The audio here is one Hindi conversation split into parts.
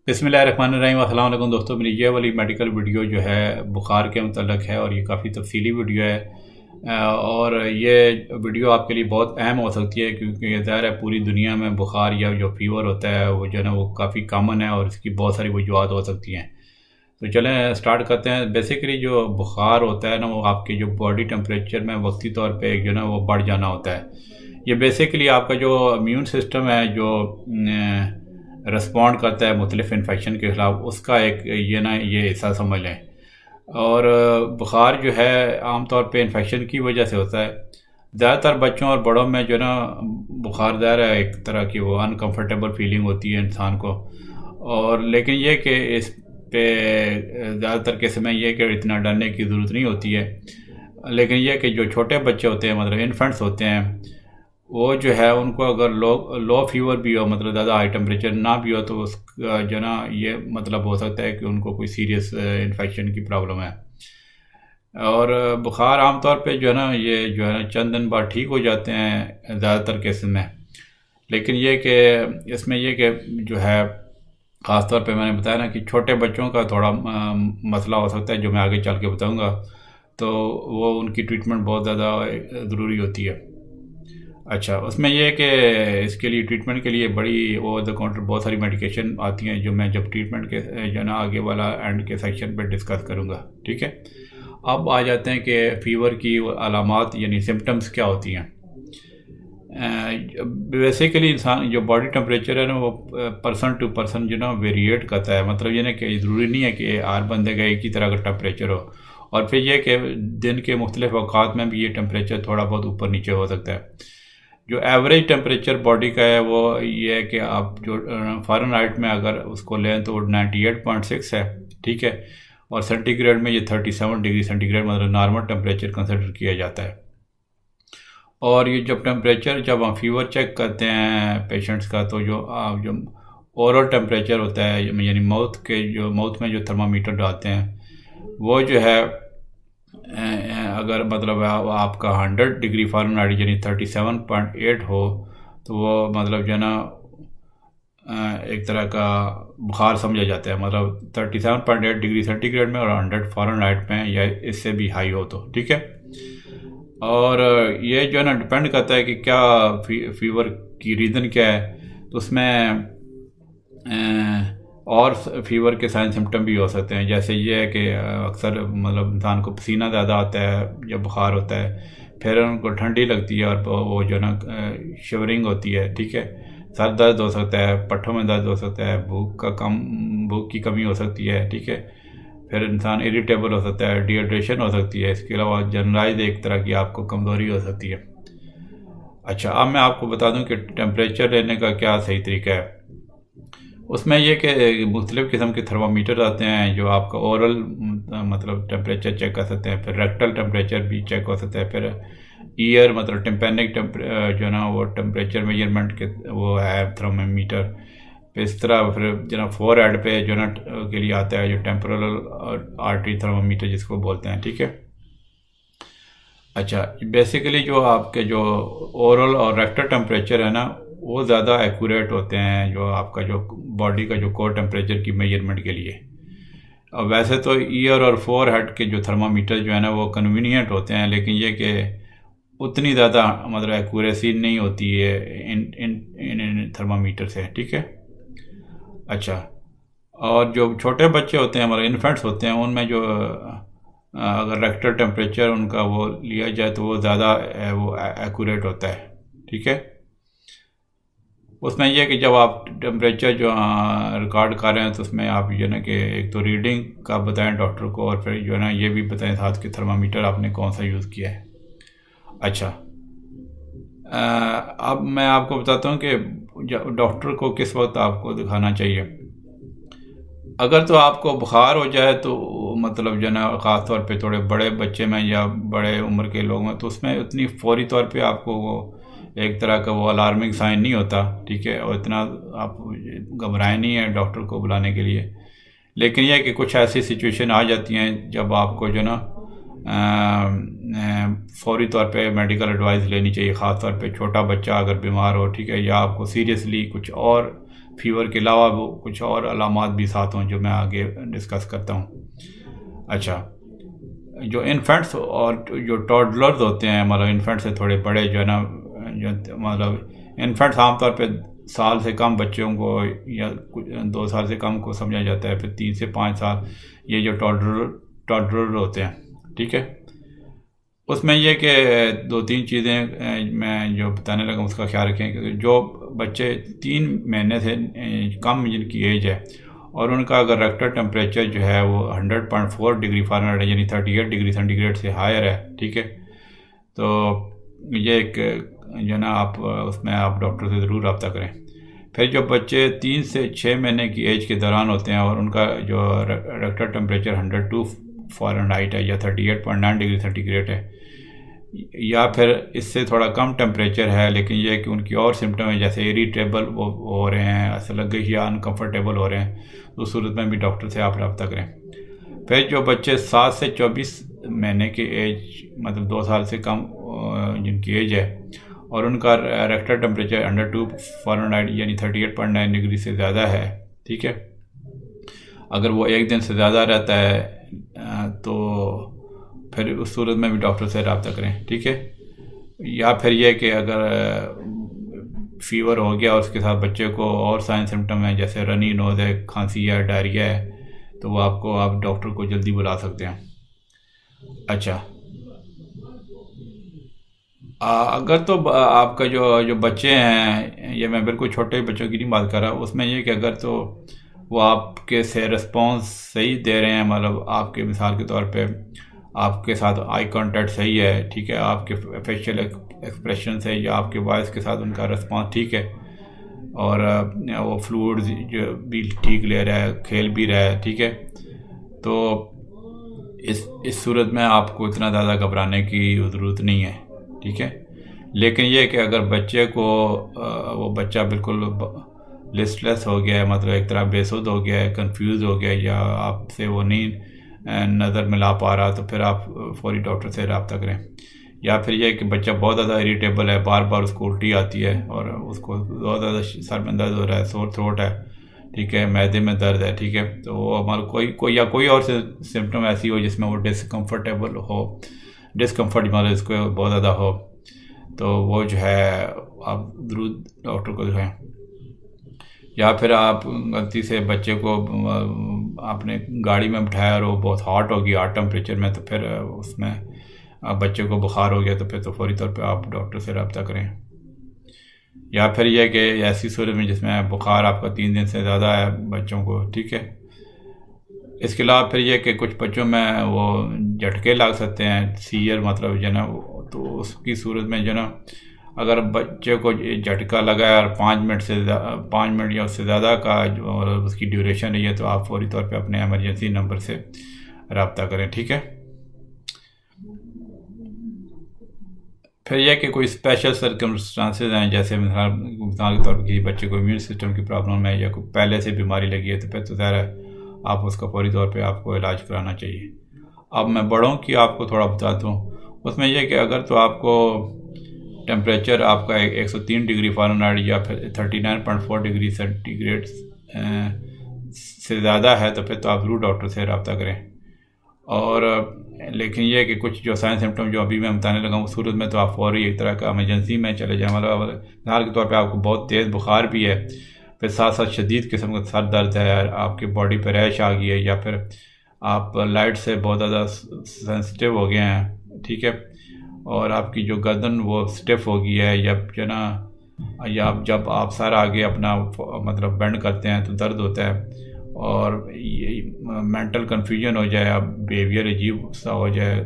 बिस्मिल्लाहिर्रहमानिर्रहीम। अस्सलाम वालेकुम दोस्तों, मेरी ये वाली मेडिकल वीडियो जो है बुखार के मतलब है और ये काफ़ी तफसीली वीडियो है। और ये वीडियो आपके लिए बहुत अहम हो सकती है क्योंकि ये ज़ाहिर है पूरी दुनिया में बुखार या जो फ़ीवर होता है वो जो है ना वो काफ़ी कॉमन है और इसकी बहुत सारी वजूहत हो सकती हैं। तो चलें स्टार्ट करते हैं। बेसिकली जो बुखार होता है ना वो आपके जो बॉडी टेम्परेचर में वक्ती तौर पे जो है ना वो बढ़ जाना होता है। ये बेसिकली आपका जो इम्यून सिस्टम है जो रिस्पॉन्ड करता है मुख्तलिफ़ इन्फेक्शन के ख़िलाफ़, उसका एक ये हिस्सा समझ लें। और बुखार जो है आम तौर पे इन्फेक्शन की वजह से होता है। ज़्यादातर बच्चों और बड़ों में जो है ना बुखार ज़ाहिर है एक तरह की वो अनकम्फर्टेबल फीलिंग होती है इंसान को। और लेकिन ये कि इस पे ज़्यादातर केस में ये कि इतना डरने की ज़रूरत नहीं होती है। लेकिन ये कि जो छोटे बच्चे होते हैं मतलब इन्फेंट्स होते हैं, वो जो है उनको अगर लो लो फीवर भी हो, मतलब ज़्यादा हाई टेम्परेचर ना भी हो, तो उसका जो है ना ये मतलब हो सकता है कि उनको कोई सीरियस इन्फेक्शन की प्रॉब्लम है। और बुखार आम तौर पे जो है ना ये जो है ना चंद दिन बाद ठीक हो जाते हैं ज़्यादातर केसेस में। लेकिन ये कि इसमें ये कि जो है ख़ास तौर पे मैंने बताया ना कि छोटे बच्चों का थोड़ा मसला हो सकता है, जो मैं आगे चल के बताऊँगा। तो वो उनकी ट्रीटमेंट बहुत ज़्यादा ज़रूरी होती है। अच्छा, उसमें ये है कि इसके लिए ट्रीटमेंट के लिए बड़ी ओवर द काउंटर बहुत सारी मेडिकेशन आती हैं, जो मैं जब ट्रीटमेंट के जो है ना आगे वाला एंड के सेक्शन पे डिस्कस करूँगा, ठीक है। अब आ जाते हैं कि फ़ीवर की अलामात यानी सिम्टम्स क्या होती हैं। बेसिकली इंसान जो बॉडी टेम्परेचर है ना वो पर्सन टू पर्सन जो ना वेरिएट करता है। मतलब ये ना कि ज़रूरी नहीं है कि हर बंदे का एक ही तरह का टेम्परेचर हो। और फिर ये कि दिन के मुख्तलिफ़ औक़ात में भी ये टेम्परेचर थोड़ा बहुत ऊपर नीचे हो सकता है। जो एवरेज टेम्परेचर बॉडी का है वो ये है कि आप जो फ़ारेनहाइट में अगर उसको लें तो 98.6 है, ठीक है। और सेंटीग्रेड में ये 37 डिग्री सेंटीग्रेड मतलब नॉर्मल टेम्परेचर कंसिडर किया जाता है। और ये जब हम फीवर चेक करते हैं पेशेंट्स का, तो जो ओरल टेम्परेचर होता है यानी माउथ में जो थर्मामीटर डालते हैं वो जो है अगर मतलब आपका 100 डिग्री फ़ारेनहाइट यानी 37.8 हो, तो वो मतलब जो है ना एक तरह का बुखार समझा जाता है। मतलब 37.8 डिग्री सेंटीग्रेड में और 100 फ़ारेनहाइट में या इससे भी हाई हो तो, ठीक है। और ये जो है ना डिपेंड करता है कि क्या फीवर की रीज़न क्या है। तो उसमें और फीवर के साइन सिम्टम भी हो सकते हैं, जैसे ये है कि अक्सर मतलब इंसान को पसीना ज़्यादा आता है जब बुखार होता है, फिर उनको ठंडी लगती है और वो जो है ना शिवरिंग होती है, ठीक है। सर दर्द हो सकता है, पट्ठों में दर्द हो सकता है, भूख की कमी हो सकती है, ठीक है। फिर इंसान इरिटेबल हो सकता है, डिहाइड्रेशन हो सकती है। इसके अलावा जनरलाइज एक तरह की आपको कमज़ोरी हो सकती है। अच्छा, अब मैं आपको बता दूं कि टेम्परेचर लेने का क्या सही तरीका है। उसमें ये कि मुख्तलिफ़ किस्म के थर्मामीटर आते हैं जो आपका ओरल मतलब टेम्परेचर चेक कर सकते हैं, फिर रेक्टल टेम्परेचर भी चेक हो सकता है, फिर ईयर मतलब टिम्पेनिक जो है ना वो टेम्परेचर मेजरमेंट के वो है थर्मामीटर। फिर इस तरह फिर जो ना फोर हेड पे जो ना के लिए आता है जो टेम्पोरल आर्टरी थर्मामीटर जिसको बोलते हैं, ठीक है। अच्छा, बेसिकली जो आपके जो ओरल और रेक्टल टेम्परेचर है ना वो ज़्यादा एक्यूरेट होते हैं जो आपका जो बॉडी का जो कोर टेम्परेचर की मेजरमेंट के लिए। अब वैसे तो ईयर और फोर हेड के जो थर्मामीटर जो है ना वो कन्वीनियंट होते हैं, लेकिन ये कि उतनी ज़्यादा मतलब एक्यूरेसी नहीं होती है इन थर्मामीटर से, ठीक है। अच्छा, और जो छोटे बच्चे होते हैं मतलब इन्फेंट्स होते हैं उनमें जो अगर रेक्टल टेम्परेचर उनका वो लिया जाए तो वो ज़्यादा वो एक्यूरेट होता है, ठीक है। उसमें यह कि जब आप टेम्परेचर जो रिकॉर्ड कर रहे हैं तो उसमें आप जो है ना कि एक तो रीडिंग का बताएं डॉक्टर को, और फिर जो है ना ये भी बताएं साथ कि थर्मामीटर आपने कौन सा यूज़ किया है। अच्छा, अब मैं आपको बताता हूँ कि डॉक्टर को किस वक्त आपको दिखाना चाहिए। अगर तो आपको बुखार हो जाए तो मतलब जो है ना ख़ास तौर पे थोड़े बड़े बच्चे में या बड़े उम्र के लोग में, तो उसमें उतनी फौरी तौर पे आपको वो एक तरह का वो अलार्मिंग साइन नहीं होता, ठीक है। और इतना आप घबराएं नहीं है डॉक्टर को बुलाने के लिए। लेकिन यह कि कुछ ऐसी सिचुएशन आ जाती हैं जब आपको जो ना फौरी तौर पे मेडिकल एडवाइस लेनी चाहिए, ख़ास तौर पे छोटा बच्चा अगर बीमार हो, ठीक है, या आपको सीरियसली कुछ और फ़ीवर के अलावा वो कुछ और अलामात भी साथ हों जो मैं आगे डिस्कस करता हूँ। अच्छा, जो इन्फेंट्स और जो टॉडलर्स होते हैं, मतलब इन्फेंट से थोड़े बड़े जो है ना, जो मतलब इन्फेंट्स आमतौर पे साल से कम बच्चों को या 2 साल से कम को समझा जाता है, फिर 3 से 5 साल ये जो टॉडलर होते हैं, ठीक है। उसमें यह कि 2-3 चीज़ें मैं जो बताने लगा उसका ख्याल रखें कि जो बच्चे 3 महीने से कम जिनकी एज है और उनका अगर रेक्टल टेम्परेचर जो है वो 100.4 डिग्री फ़ारेनहाइट है, यानी 38 डिग्री सेंटीग्रेड से हायर है, ठीक है, तो ये एक जो ना आप उसमें आप डॉक्टर से ज़रूर रब्ता करें। फिर जो बच्चे 3 से 6 महीने की एज के दौरान होते हैं और उनका जो रेक्टल टेम्परेचर 102 फ़ारेनहाइट है या 38.9 डिग्री सेंटीग्रेड है, या फिर इससे थोड़ा कम टेम्परेचर है लेकिन यह कि उनकी और सिम्टम है जैसे इरिटेबल वो हो रहे हैं, ऐसा लगे या अनकम्फर्टेबल हो रहे हैं, तो उस सूरत में भी डॉक्टर से आप रब्ता करें। फिर जो बच्चे 7 से 24 महीने की एज, मतलब 2 साल से कम जिनकी एज है और उनका रेक्टल टेम्परेचर 102 फ़ारेनहाइट यानी 38.9 डिग्री से ज़्यादा है, ठीक है, अगर वो एक दिन से ज़्यादा रहता है तो फिर उस सूरत में भी डॉक्टर से रब्ता करें, ठीक है। या फिर यह कि अगर फ़ीवर हो गया और उसके साथ बच्चे को और साइन सिम्टम है जैसे रनी नोज़ है, खांसी है, डायरिया है, तो वो आप डॉक्टर को जल्दी बुला सकते हैं। अच्छा, अगर तो आपका जो बच्चे हैं, ये मैं बिल्कुल छोटे बच्चों की नहीं बात कर रहा, उसमें यह कि अगर तो वो आपके से रिस्पॉन्स सही दे रहे हैं, मतलब आपके मिसाल के तौर पे आपके साथ आई कांटेक्ट सही है, ठीक है, आपके फेशियल एक्सप्रेशन से या आपके वॉइस के साथ उनका रिस्पॉन्स ठीक है और वो फ्लूइड्स जो भी ठीक ले रहा है, खेल भी रहा है, ठीक है, तो इस सूरत में आपको इतना ज़्यादा घबराने की ज़रूरत नहीं है, ठीक है। लेकिन ये कि अगर बच्चे को वो बच्चा बिल्कुल लिस्टलेस हो गया है, मतलब एक तरह बेसुध हो गया है, कंफ्यूज हो गया है, या आपसे वो नहीं नज़र मिला पा रहा, तो फिर आप फौरी डॉक्टर से रब्ता करें। या फिर यह कि बच्चा बहुत ज़्यादा इरिटेबल है, बार बार उसको उल्टी आती है और उसको बहुत ज़्यादा सर में दर्द हो रहा है, सोर थ्रोट है, ठीक है, मैदे में दर्द है, ठीक है, तो वो हमारा कोई और सिम्टम ऐसी हो जिसमें वो डिसकम्फर्टेबल हो, डिसकम्फर्ट मतलब इसको बहुत ज़्यादा हो, तो वो जो है आप ज़रूर डॉक्टर को दिखाएं। या फिर आप गलती से बच्चे को आपने गाड़ी में बिठाया और वो बहुत हॉट हो गई, हॉट टेम्परेचर में, तो फिर उसमें बच्चे को बुखार हो गया, तो फिर तो फौरी तौर पे आप डॉक्टर से रब्ता करें। या फिर यह कि ऐसी सूरत में जिसमें बुखार आपका 3 दिन से ज़्यादा है बच्चों को, ठीक है। इसके अलावा फिर यह कि कुछ बच्चों में वो झटके लग सकते हैं, सीयर मतलब जो ना, तो उसकी सूरत में जो ना अगर बच्चे को झटका लगा है और 5 मिनट या उससे ज़्यादा का जो उसकी ड्यूरेशन रही है, तो आप फौरी तौर पे अपने एमरजेंसी नंबर से रब्ता करें, ठीक है। फिर यह कि कोई स्पेशल सर्कमस्टांसेस हैं, जैसे मिसाल के तौर पर किसी बच्चे को इम्यून सिस्टम की प्रॉब्लम है या कोई पहले से बीमारी लगी है, तो फिर तो ज़ाहिर है आप उसका फौरी तौर पे आपको इलाज कराना चाहिए। अब मैं बड़ों की आपको थोड़ा बताता हूँ। उसमें यह कि अगर तो आपको टेम्परेचर आपका 103 डिग्री फ़ारेनहाइट या फिर 39.4 डिग्री सेंटीग्रेड से ज़्यादा है, तो फिर तो आप ज़रूर डॉक्टर से रब्ता करें। और लेकिन यह कि कुछ जो साइन सिम्टम जो अभी मैं बताने लगा हूँ, उस सूरत में तो आप फौरी एक तरह का इमरजेंसी में चले जाएँ। मतलब मिसाल के तौर पे आपको बहुत तेज़ बुखार भी है, फिर साथ साथ शदीद किस्म का सर दर्द है, आपकी बॉडी पर रैश आ गई है, या फिर आप लाइट से बहुत ज़्यादा सेंसिटिव हो गए हैं, ठीक है, और आपकी जो गर्दन वो स्टिफ हो गई है, या जो ना, या जब आप सर आगे अपना मतलब बेंड करते हैं तो दर्द होता है, और ये मेंटल कन्फ्यूजन हो जाए, आप बिहेवियर अजीब सा हो जाए,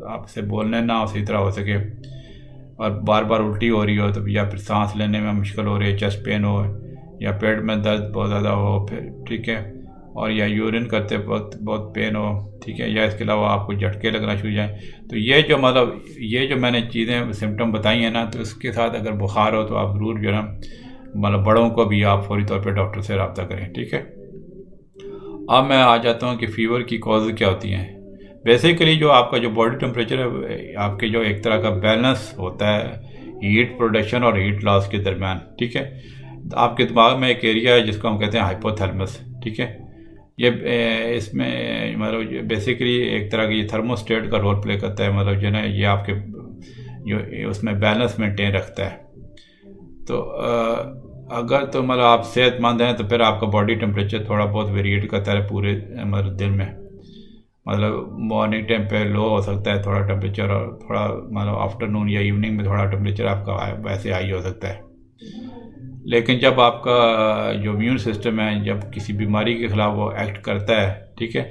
आपसे बोलने ना सही तरह हो सके, और बार बार उल्टी हो रही हो, तो या फिर सांस लेने में मुश्किल हो रही है, चेस्ट पेन हो, या पेट में दर्द बहुत ज़्यादा हो, फिर ठीक है, और या यूरिन करते वक्त बहुत पेन हो, ठीक है, या इसके अलावा आपको झटके लगना शुरू जाए, तो ये जो मतलब ये जो मैंने चीज़ें सिम्टम बताई हैं ना, तो इसके साथ अगर बुखार हो तो आप ज़रूर जो है मतलब बड़ों को भी आप फौरी तौर पे डॉक्टर से रब्ता करें, ठीक है। अब मैं आ जाता हूँ कि फ़ीवर की कॉज क्या होती हैं। बेसिकली जो आपका जो बॉडी टेम्परेचर है, आपके जो एक तरह का बैलेंस होता है हीट प्रोडक्शन और हीट लॉस के दरमियान, ठीक है। आपके दिमाग में एक एरिया है जिसको हम कहते हैं हाइपोथैलेमस, ठीक है। ये इसमें मतलब बेसिकली एक तरह की थर्मोस्टेट का रोल प्ले करता है, मतलब जो है ना ये आपके जो उसमें बैलेंस मेंटेन रखता है। तो अगर तो मतलब आप सेहतमंद हैं तो फिर आपका बॉडी टेम्परेचर थोड़ा बहुत वेरिएट करता है पूरे मतलब दिन में। मतलब मॉर्निंग टाइम पे लो हो सकता है थोड़ा टेम्परेचर, और थोड़ा मतलब आफ्टरनून या इवनिंग में थोड़ा टेम्परेचर आपका वैसे हाई हो सकता है। लेकिन जब आपका जो इम्यून सिस्टम है जब किसी बीमारी के ख़िलाफ़ वो एक्ट करता है, ठीक है,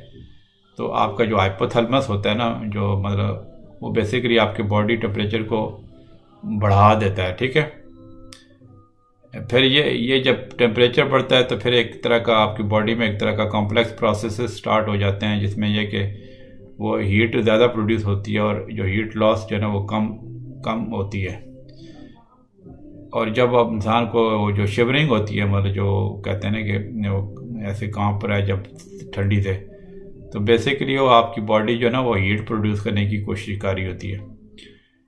तो आपका जो हाइपोथैलेमस होता है ना, जो मतलब वो बेसिकली आपके बॉडी टेम्परेचर को बढ़ा देता है, ठीक है। फिर ये जब टेम्परेचर बढ़ता है तो फिर एक तरह का आपकी बॉडी में एक तरह का कॉम्प्लेक्स प्रोसेसेस स्टार्ट हो जाते हैं, जिसमें ये कि वो हीट ज़्यादा प्रोड्यूस होती है और जो हीट लॉस जो है ना वो कम होती है। और जब अब इंसान को वो जो शिवरिंग होती है, मतलब जो कहते हैं ना कि वो ऐसे कांप रहा है जब ठंडी से, तो बेसिकली वो आपकी बॉडी जो है ना वो हीट प्रोड्यूस करने की कोशिश कर रही होती है।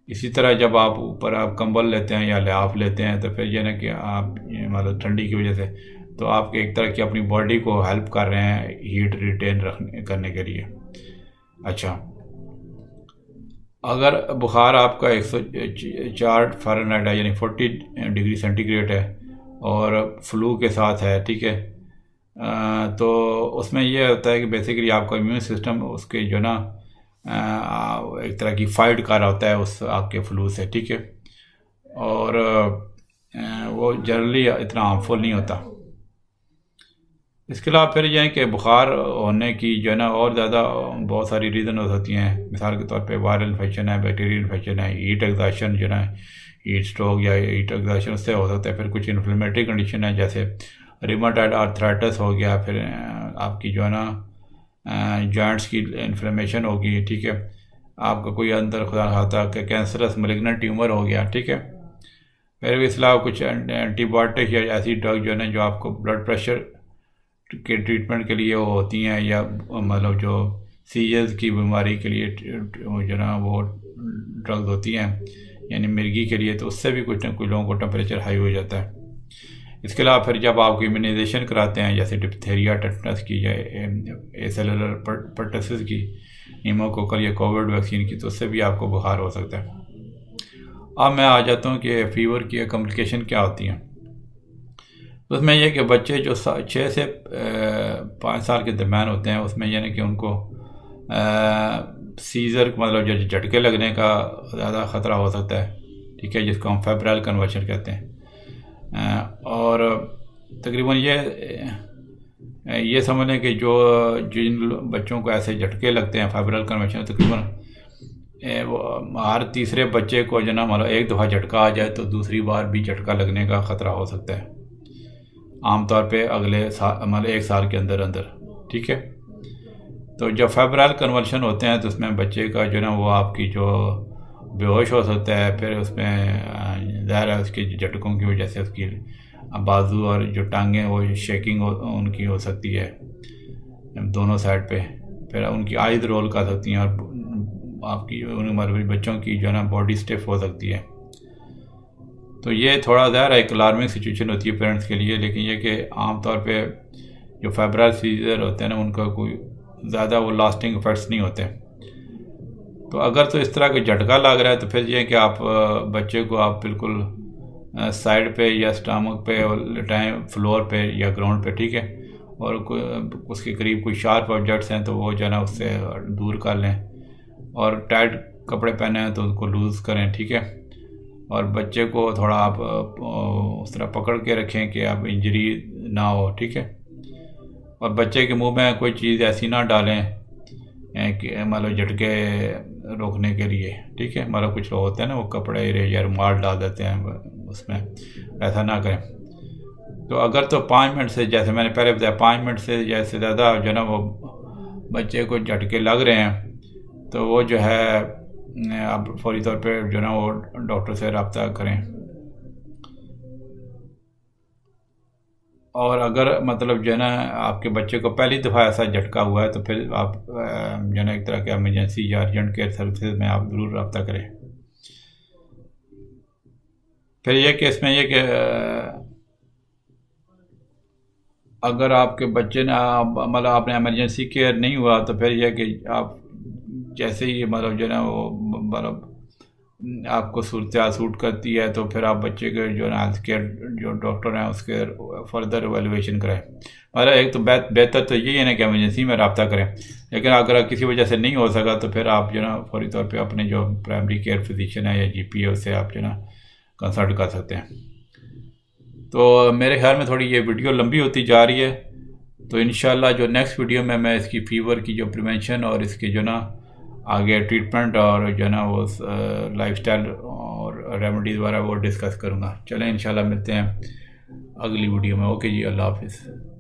इसी तरह जब आप ऊपर आप कंबल लेते हैं या लिहाफ लेते हैं तो फिर ये ना कि आप मतलब ठंडी की वजह से तो आप एक तरह की अपनी बॉडी को हेल्प कर रहे हैं हीट रिटेन करने के लिए। अच्छा, अगर बुखार आपका 104 फ़ारेनहाइट है, यानी 40 डिग्री सेंटीग्रेड है, और फ्लू के साथ है, ठीक है, तो उसमें यह होता है कि बेसिकली आपका इम्यून सिस्टम उसके जो ना एक तरह की फाइट कर रहा होता है उस आपके फ्लू से, ठीक है, और वो जनरली इतना हार्मफुल नहीं होता। इसके अलावा फिर यह है कि बुखार होने की जो है ना और ज़्यादा बहुत सारी रीज़न हो सकती हैं। मिसाल के तौर पे वायरल इन्फेक्शन है, बैक्टीरियल इन्फेक्शन है, हीट एग्जॉशन जो है हीट स्ट्रोक या हीट एग्जॉशन उससे हो सकता है। फिर कुछ इन्फ्लेमेटरी कंडीशन है जैसे रिमाटॉइड आर्थराइटिस हो गया, फिर आपकी जो है ना जॉइंट्स की इन्फ्लेमेशन होगी, ठीक है, आपका कोई अंदर खुदा खाता कि कैंसरस मैलिग्नेंट ट्यूमर हो गया, ठीक है। फिर इसके अलावा कुछ एंटीबायोटिक या ऐसी ड्रग जो है ना जो आपको ब्लड प्रेशर के ट्रीटमेंट के लिए वो होती हैं, या मतलब जो सीजर्स की बीमारी के लिए जो ना वो ड्रग्स होती हैं यानी मिर्गी के लिए, तो उससे भी कुछ ना कुछ लोगों को टेम्परेचर हाई हो जाता है। इसके अलावा फिर जब आप इम्यूनाइजेशन कराते हैं जैसे डिप्थीरिया, टेटनस की या एसेलुलर परटसिस की, न्यूमोकोकल या कोविड वैक्सीन की, तो उससे भी आपको बुखार हो सकता है। अब मैं आ जाता हूँ कि फ़ीवर की कॉम्प्लिकेशन क्या होती हैं। तो उसमें यह कि बच्चे जो 6 से 5 साल के दरम्यान होते हैं उसमें यानी कि उनको सीज़र मतलब जो झटके लगने का ज़्यादा ख़तरा हो सकता है, ठीक है, जिसको हम फेब्राइल कन्वर्शन कहते हैं। और तकरीबन ये समझ लें कि जिन बच्चों को ऐसे झटके लगते हैं फेब्राइल कन्वर्शन, तकरीबन वो हर तीसरे बच्चे को जो ना मतलब एक दफ़ा झटका आ जाए तो दूसरी बार भी झटका लगने का ख़तरा हो सकता है, आमतौर पे अगले साल मतलब 1 साल के अंदर अंदर, ठीक है। तो जब फेब्राइल कन्वर्शन होते हैं तो उसमें बच्चे का जो ना वो आपकी जो बेहोश हो सकता है, फिर उसमें ज़ाहिर है उसके झटकों की वजह से उसकी बाजू और जो टांगें वो शेकिंग उनकी हो सकती है दोनों साइड पे, फिर उनकी आइज़ रोल कर सकती हैं, और आपकी उन बच्चों की जो है ना बॉडी स्टिफ हो सकती है। तो ये थोड़ा ज़्यादा एक अलार्मिंग सिचुएशन होती है पेरेंट्स के लिए, लेकिन ये कि आमतौर पे जो फेब्राइल सीजर होते हैं ना उनका कोई ज़्यादा वो लास्टिंग इफ़ेक्ट्स नहीं होते। तो अगर तो इस तरह का झटका लग रहा है तो फिर ये कि आप बच्चे को आप बिल्कुल साइड पे या स्टमक पे लेटाएं, फ्लोर पे या ग्राउंड पे, ठीक है, और उसके करीब कोई शार्प ऑब्जेक्ट्स हैं तो वो जो है ना उससे दूर कर लें, और टाइट कपड़े पहने हैं तो उसको लूज़ करें, ठीक है, और बच्चे को थोड़ा आप उस तरह पकड़ के रखें कि आप इंजरी ना हो, ठीक है, और बच्चे के मुंह में कोई चीज़ ऐसी ना डालें कि मतलब झटके रोकने के लिए, ठीक है, मतलब कुछ लोग होते हैं ना वो कपड़े या रुमाल डाल देते हैं उसमें, ऐसा ना करें। तो अगर तो 5 मिनट से, जैसे मैंने पहले बताया, 5 मिनट से जैसे ज़्यादा जो है ना वो बच्चे को झटके लग रहे हैं तो वो जो है आप फौरी तौर पे जो है ना वो डॉक्टर से रब्ता करें। और अगर मतलब जो है ना आपके बच्चे को पहली दफ़ा ऐसा झटका हुआ है तो फिर आप जो है ना एक तरह के एमरजेंसी या अर्जेंट केयर सर्विसेज में आप ज़रूर रब्ता करें। फिर यह कि इसमें यह कि अगर आपके बच्चे ने मतलब आपने इमरजेंसी केयर नहीं हुआ तो फिर यह कि आप जैसे ही मतलब जो है ना वो मतलब आपको सूरत सूट करती है तो फिर आप बच्चे के जो है ना हेल्थ केयर जो डॉक्टर हैं उसके फर्दर एवेलुएशन कराएं। मतलब एक तो बेहतर तो यही है ना कि इमरजेंसी में रब्ता करें, लेकिन अगर किसी वजह से नहीं हो सका तो फिर आप जो है ना फौरी तौर पे अपने जो प्राइमरी केयर फिजिशियन है या जीपी है उससे आप जो है ना कंसल्ट कर सकते हैं। तो मेरे ख्याल में थोड़ी ये वीडियो लंबी होती जा रही है, तो इंशाल्लाह जो नेक्स्ट वीडियो में मैं इसकी फ़ीवर की जो प्रिवेंशन और इसके जो ना आगे ट्रीटमेंट और जो ना वो लाइफस्टाइल और रेमेडीज़ वगैरह वो डिस्कस करूँगा। चलें इंशाल्लाह मिलते हैं अगली वीडियो में। ओके जी, अल्लाह हाफिज़।